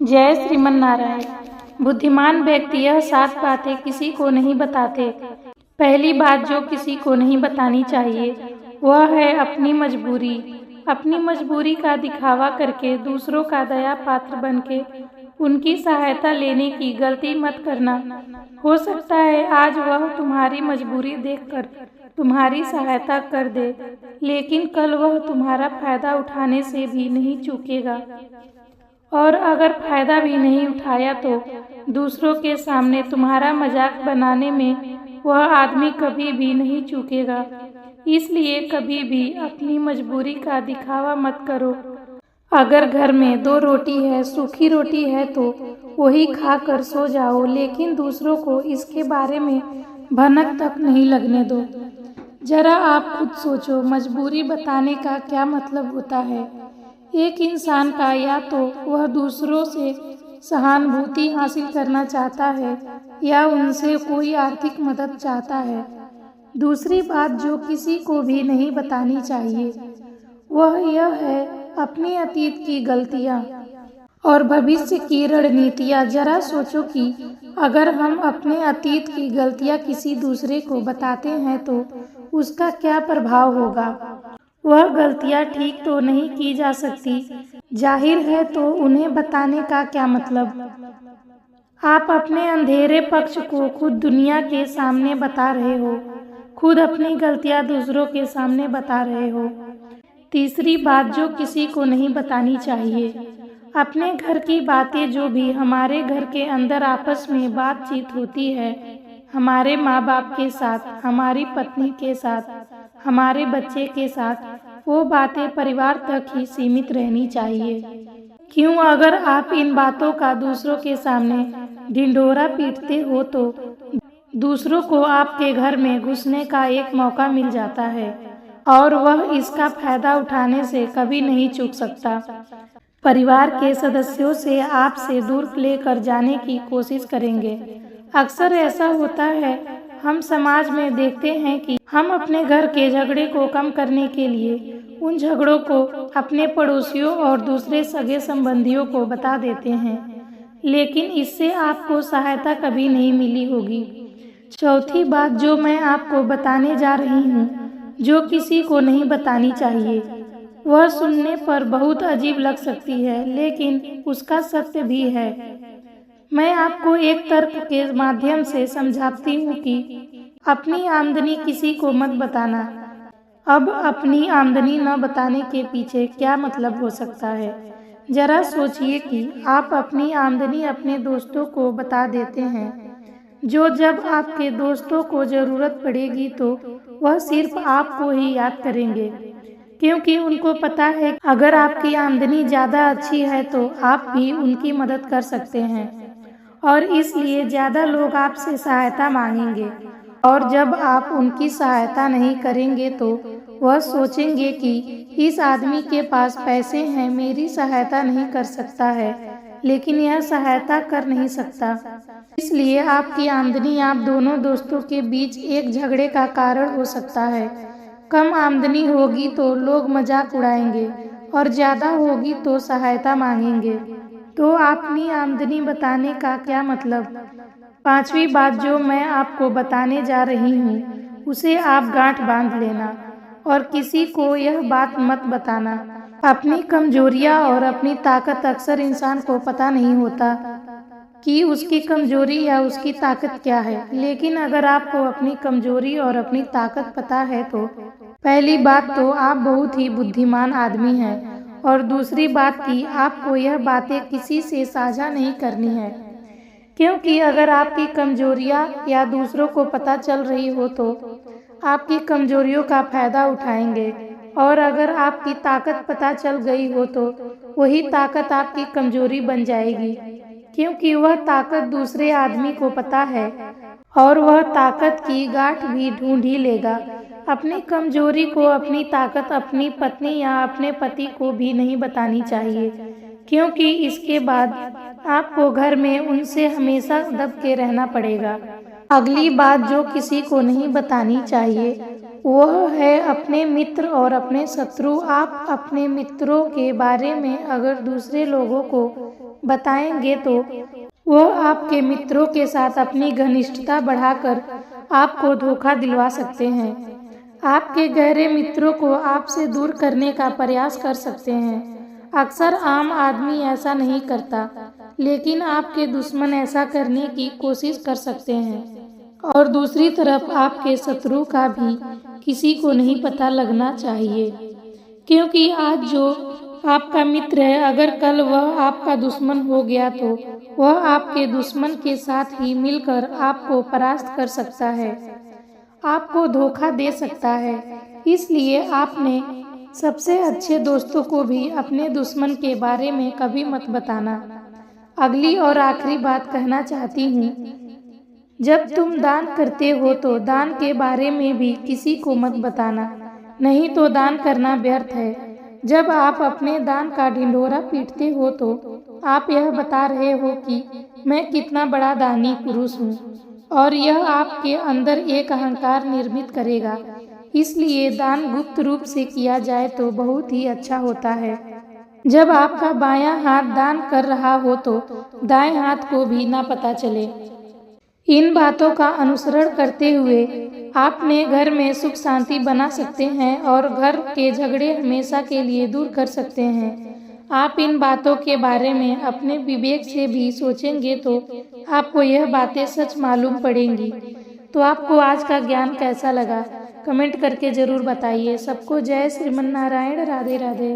जय श्रीमन नारायण। बुद्धिमान व्यक्ति यह 7 बातें किसी को नहीं बताते। पहली बात जो किसी को नहीं बतानी चाहिए वह है अपनी मजबूरी। अपनी मजबूरी का दिखावा करके दूसरों का दया पात्र बनके उनकी सहायता लेने की गलती मत करना। हो सकता है आज वह तुम्हारी मजबूरी देखकर तुम्हारी सहायता कर दे, लेकिन कल वह तुम्हारा फायदा उठाने से भी नहीं चूकेगा। और अगर फायदा भी नहीं उठाया तो दूसरों के सामने तुम्हारा मजाक बनाने में वह आदमी कभी भी नहीं चूकेगा। इसलिए कभी भी अपनी मजबूरी का दिखावा मत करो। अगर घर में 2 रोटी है, सूखी रोटी है तो वही खाकर सो जाओ, लेकिन दूसरों को इसके बारे में भनक तक नहीं लगने दो। जरा आप खुद सोचो, मजबूरी बताने का क्या मतलब होता है। एक इंसान का या तो वह दूसरों से सहानुभूति हासिल करना चाहता है या उनसे कोई आर्थिक मदद चाहता है। दूसरी बात जो किसी को भी नहीं बतानी चाहिए वह यह है अपने अतीत की गलतियां और भविष्य की रणनीतियां। जरा सोचो कि अगर हम अपने अतीत की गलतियां किसी दूसरे को बताते हैं तो उसका क्या प्रभाव होगा। वह गलतियां ठीक तो नहीं की जा सकती, जाहिर है, तो उन्हें बताने का क्या मतलब। आप अपने अंधेरे पक्ष को खुद दुनिया के सामने बता रहे हो, खुद अपनी गलतियां दूसरों के सामने बता रहे हो। तीसरी बात जो किसी को नहीं बतानी चाहिए, अपने घर की बातें। जो भी हमारे घर के अंदर आपस में बातचीत होती है, हमारे माँ बाप के साथ, हमारी पत्नी के साथ, हमारे बच्चे के साथ, वो बातें परिवार तक ही सीमित रहनी चाहिए। क्यों, अगर आप इन बातों का दूसरों के सामने ढिंढोरा पीटते हो तो दूसरों को आपके घर में घुसने का एक मौका मिल जाता है और वह इसका फायदा उठाने से कभी नहीं चूक सकता। परिवार के सदस्यों से आपसे दूर लेकर जाने की कोशिश करेंगे। अक्सर ऐसा होता है, हम समाज में देखते हैं कि हम अपने घर के झगड़े को कम करने के लिए उन झगड़ों को अपने पड़ोसियों और दूसरे सगे संबंधियों को बता देते हैं, लेकिन इससे आपको सहायता कभी नहीं मिली होगी। चौथी बात जो मैं आपको बताने जा रही हूँ, जो किसी को नहीं बतानी चाहिए, वह सुनने पर बहुत अजीब लग सकती है, लेकिन उसका सत्य भी है। मैं आपको एक तर्क के माध्यम से समझाती हूँ कि अपनी आमदनी किसी को मत बताना। अब अपनी आमदनी न बताने के पीछे क्या मतलब हो सकता है। जरा सोचिए कि आप अपनी आमदनी अपने दोस्तों को बता देते हैं, जो जब आपके दोस्तों को ज़रूरत पड़ेगी तो वह सिर्फ आपको ही याद करेंगे, क्योंकि उनको पता है अगर आपकी आमदनी ज़्यादा अच्छी है तो आप भी उनकी मदद कर सकते हैं और इसलिए ज़्यादा लोग आपसे सहायता मांगेंगे। और जब आप उनकी सहायता नहीं करेंगे तो वह सोचेंगे कि इस आदमी के पास पैसे हैं, मेरी सहायता नहीं कर सकता है, लेकिन यह सहायता कर नहीं सकता। इसलिए आपकी आमदनी आप दोनों दोस्तों के बीच एक झगड़े का कारण हो सकता है। कम आमदनी होगी तो लोग मजाक उड़ाएंगे और ज़्यादा होगी तो सहायता मांगेंगे। तो अपनी आमदनी बताने का क्या मतलब। पांचवी बात जो मैं आपको बताने जा रही हूँ उसे आप गांठ बांध लेना और किसी को यह बात मत बताना। अपनी कमजोरियाँ और अपनी ताकत अक्सर इंसान को पता नहीं होता कि उसकी कमजोरी या उसकी ताकत क्या है, लेकिन अगर आपको अपनी कमजोरी और अपनी ताकत पता है तो पहली बात तो आप बहुत ही बुद्धिमान आदमी हैं और दूसरी बात कि आपको यह बातें किसी से साझा नहीं करनी है, क्योंकि अगर आपकी कमजोरियां या दूसरों को पता चल रही हो तो आपकी कमजोरियों का फायदा उठाएंगे, और अगर आपकी ताकत पता चल गई हो तो वही ताकत आपकी कमजोरी बन जाएगी, क्योंकि वह ताकत दूसरे आदमी को पता है और वह ताकत की गांठ भी ढूंढ ही लेगा। अपनी कमजोरी को अपनी ताकत अपनी पत्नी या अपने पति को भी नहीं बतानी चाहिए, क्योंकि इसके बाद आपको घर में उनसे हमेशा दब के रहना पड़ेगा। अगली बात जो किसी को नहीं बतानी चाहिए वह है अपने मित्र और अपने शत्रु। आप अपने मित्रों के बारे में अगर दूसरे लोगों को बताएंगे तो वह आपके मित्रों के साथ अपनी घनिष्ठता बढ़ाकर आपको धोखा दिलवा सकते हैं। आपके गहरे मित्रों को आपसे दूर करने का प्रयास कर सकते हैं। अक्सर आम आदमी ऐसा नहीं करता, लेकिन आपके दुश्मन ऐसा करने की कोशिश कर सकते हैं। और दूसरी तरफ आपके शत्रु का भी किसी को नहीं पता लगना चाहिए, क्योंकि आज जो आपका मित्र है, अगर कल वह आपका दुश्मन हो गया तो वह आपके दुश्मन के साथ ही मिलकर आपको परास्त कर सकता है, आपको धोखा दे सकता है। इसलिए आपने सबसे अच्छे दोस्तों को भी अपने दुश्मन के बारे में कभी मत बताना। अगली और आखिरी बात कहना चाहती हूँ, जब तुम दान करते हो तो दान के बारे में भी किसी को मत बताना, नहीं तो दान करना व्यर्थ है। जब आप अपने दान का ढिंढोरा पीटते हो तो आप यह बता रहे हो कि मैं कितना बड़ा दानी पुरुष हूँ, और यह आपके अंदर एक अहंकार निर्मित करेगा। इसलिए दान गुप्त रूप से किया जाए तो बहुत ही अच्छा होता है। जब आपका बायां हाथ दान कर रहा हो तो दाएं हाथ को भी ना पता चले। इन बातों का अनुसरण करते हुए आपने घर में सुख शांति बना सकते हैं और घर के झगड़े हमेशा के लिए दूर कर सकते हैं। आप इन बातों के बारे में अपने विवेक से भी सोचेंगे तो आपको यह बातें सच मालूम पड़ेंगी। तो आपको आज का ज्ञान कैसा लगा, कमेंट करके ज़रूर बताइए। सबको जय श्रीमन नारायण। राधे राधे।